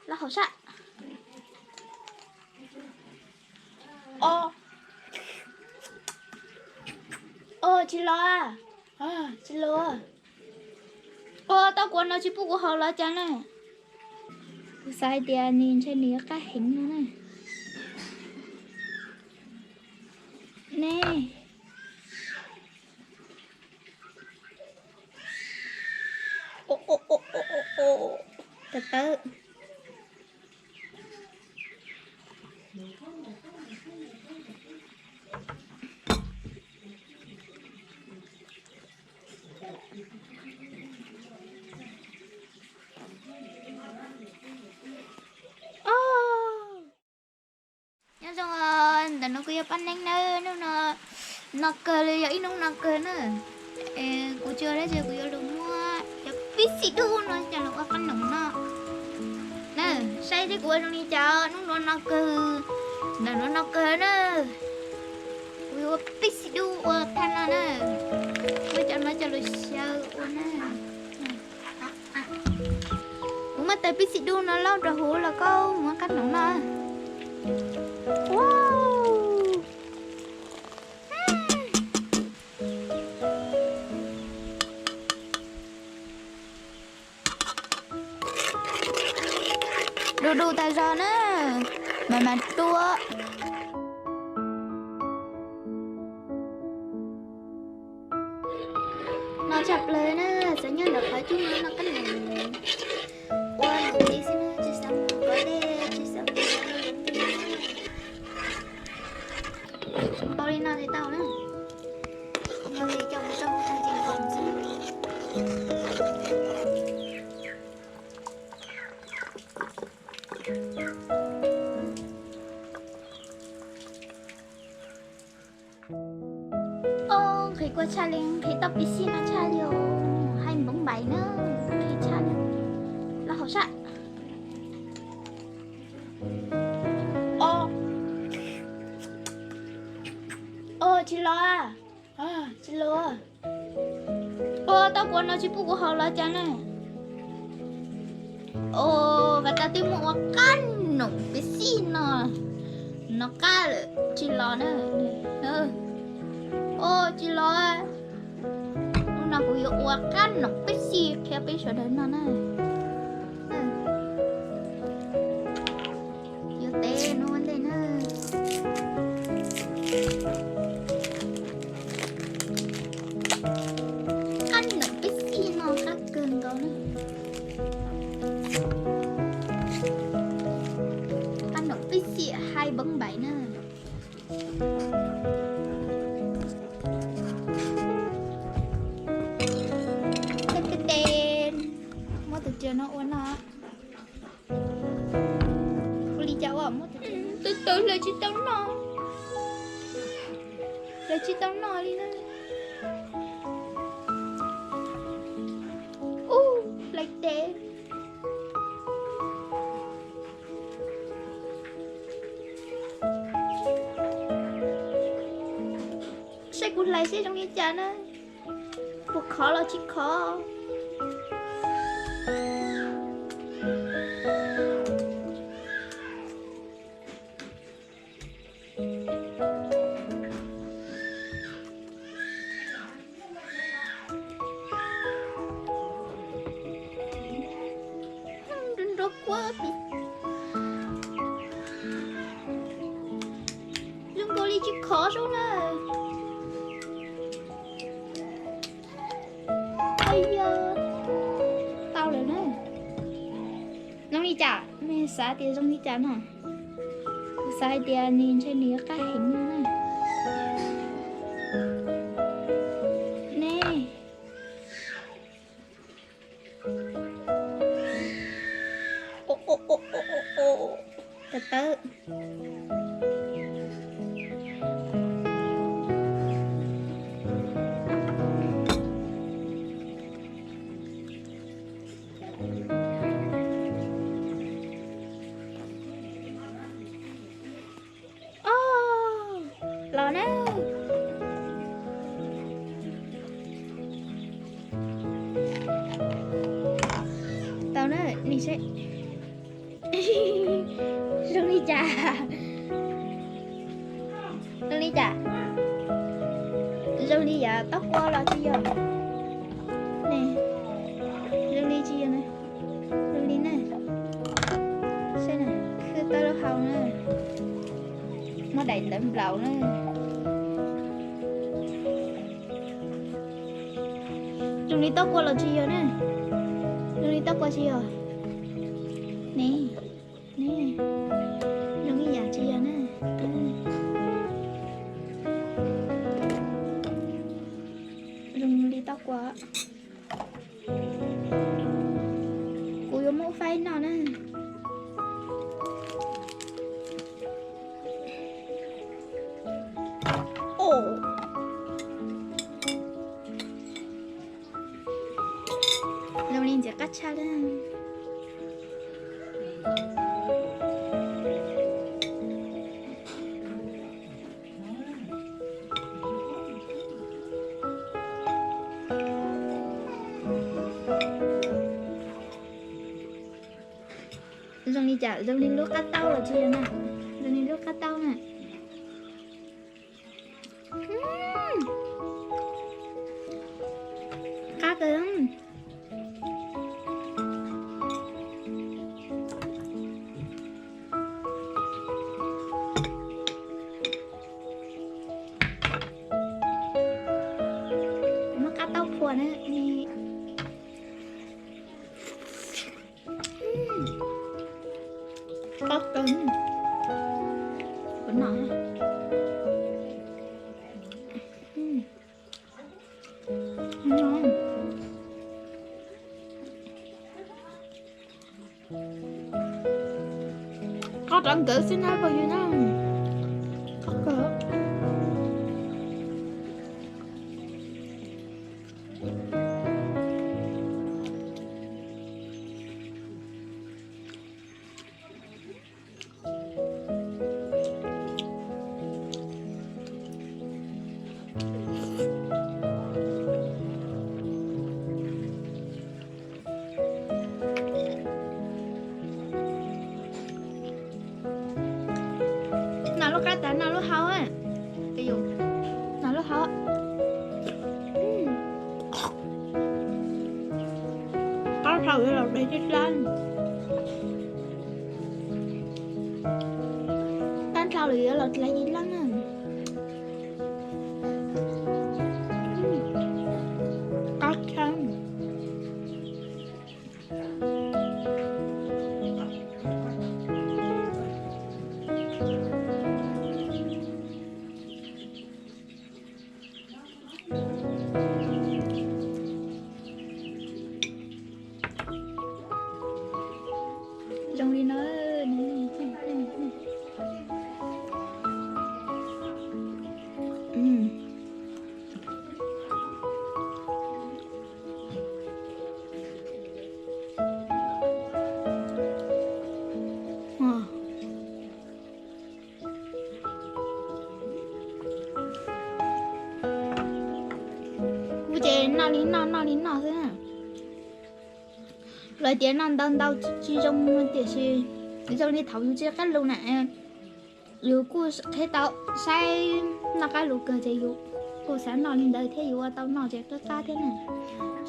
là hậu sạ. Ô ô chị lo chị lo tao quên nó chỉ phụ của họ là chán này sai tiền nhìn trên này cái hình nữa này nè ô từ từ nhớ rồi tao nó cứ ăn nhanh nữa nó cười vậy nó cười nữa cô chưa đấy giờ cô yêu đúng mua cho biết gì đâu nó cho nó có phân nồng nó nè say thế cô nó đi chờ nó cười nó cười nữa cô yêu biết gì đâu than nó nè cô cho nó sợ nè mà tới biết gì đâu nó lâu rồi hú là câu muốn cắt nồng nó wow đủ tài giờ nữa mà tua nó chập lời nữa sẽ nhớ được phải chúng nó cái này qua một tí xin nữa chỉ xong có đây chỉ xong tao đi nào thì tao nữa người thì chồng thằng chị còn khi qua challenge khi tập piscine là challenge hay bóng bảy nữa khi challenge là hậu sạ chị lo chị lo tao quên nó chỉ phụ của họ là chán này và tao tìm một căn nồng piscine nó cá chị lo nữa chị lo lúc nào cũng yêu căn nó biết gì theo biết sợ đến nó này yêu tê nó vấn đề nữa căn nó biết gì nó khác cơn đó nữa căn nó biết gì 2 bấm 7 nữa chưa nó uốn nó cô đi cháu à mất từ lời chị tao nói đi nữa like that sẽ cũng lại sẽ trong cái chán á buộc khó là chỉ khó quá bị đừng có đi chỉ khó số này bây giờ tao rồi này nó đi chả mẹ xả tiền trong đi chả nè xài tiền nhìn trên này cái hình này nè từ từ lo nè tao nói mình sẽ trà. Rong ly trà. Rong ly dạ tóc qua là chi rồi. Nè. Rong ly chi rồi nè. Rong ly nè. Xem nè, cứ tới đâu hầu nè. Nó đầy lợm lậu nè. Rong ly tóc qua là chi rồi nè. Rong ly tóc qua chi rồi. Nè. Nè. Rong ly dạ chi rồi nè. Rong ly tóc qua. Cô vô mẫu phay nào nè. Ồ. Rong ly sẽ cắt cha lên. Rong ly chả, rong ly lúa cá tao là chưa nè. Rong ly lúa cá tao nè. Cá cứng. Nó cá tao phùa nè. Có cứng vẫn ngon. Ngon. Có trắng cỡ xin nói bao nhiêu nào. Có cỡ. Nào lúc cá tả, nào lúc hao á. Ví dụ nào lúc hao á. Có thầu là đi chết lên. Tan thầu là lấy gì lắm à. Có chăng. Rong ly nói vụ chế nào lín nào thế nào. Lời tiếng nào đâu chỉ trong tiếng gì trong đi thấu chưa cái lâu nè. Nếu cô thấy tao sai là cái lúc cơ chế dụ cô sáng nào lên đời thế dụ tao nào chế cái thế này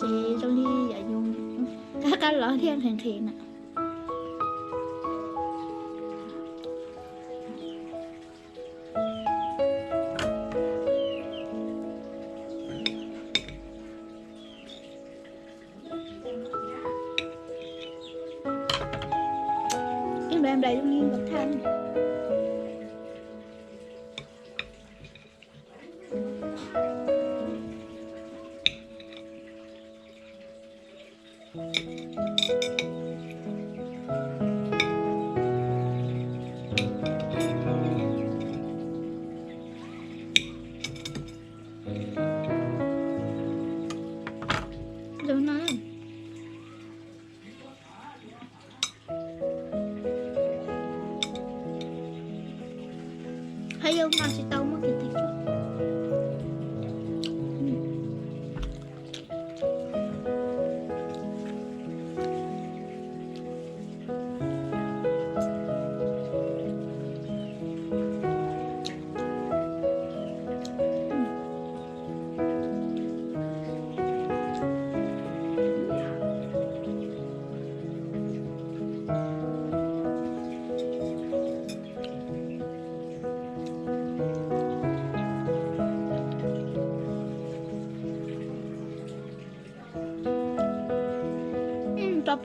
chế trong đi giải dùng cái lỡ thiên hình thị nè. Em đầy trong nhiên bậc thang. Rồi nói ayaw masih tahu mah gitu.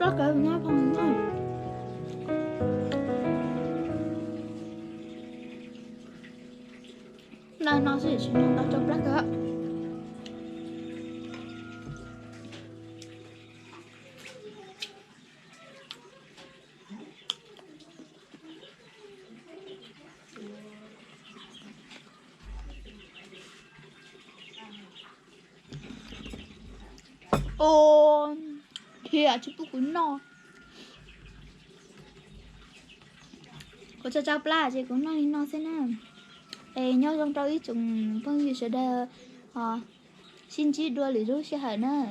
chọc lá cờ nó không nói. Nó sẽ chỉ nó chọc lá cờ. Ồ, thì à, chụp cũng no. Có cho cháu plá chứ cũng no thế nào. Ê, nhớ trong trâu ít chúng phong như sẽ đờ. Xin chỉ đua lý rút sẽ hả nữa.